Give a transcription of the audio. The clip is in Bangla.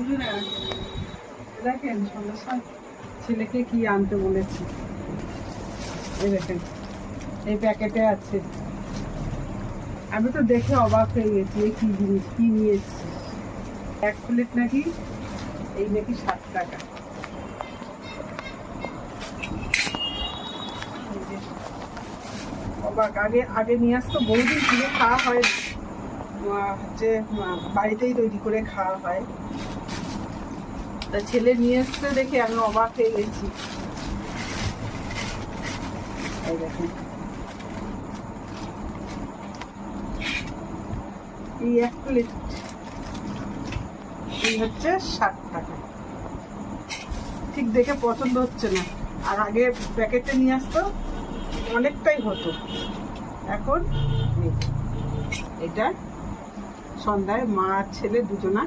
বন্ধুরা দেখেন সমস্যা ছেলেকে কি আনতে বলেছি, এই দেখেন এই প্যাকেটে আছে। আমি তো দেখে অবাক হয়ে গেছি, এই কি জিনিস, কি নিয়ে এসছি। এক প্লেট নাকি, এই নাকি 7 টাকা। অবাক, আগে আগে নিয়ে আসতো, বহুদিন কিনে খাওয়া হয় হচ্ছে, বাড়িতেই তৈরি করে খাওয়া হয়। তা ছেলে নিয়ে এসছে দেখে আমি অবাক হয়ে গেছি। এই দেখেন এই এক প্লেট, এই হচ্ছে 7 টাকা। ঠিক দেখে পছন্দ হচ্ছে না। আর আগে প্যাকেটে নিয়ে আসতো, অনেকটাই হতো। এখন এটা সন্ধ্যায় মা আর ছেলে দুজনা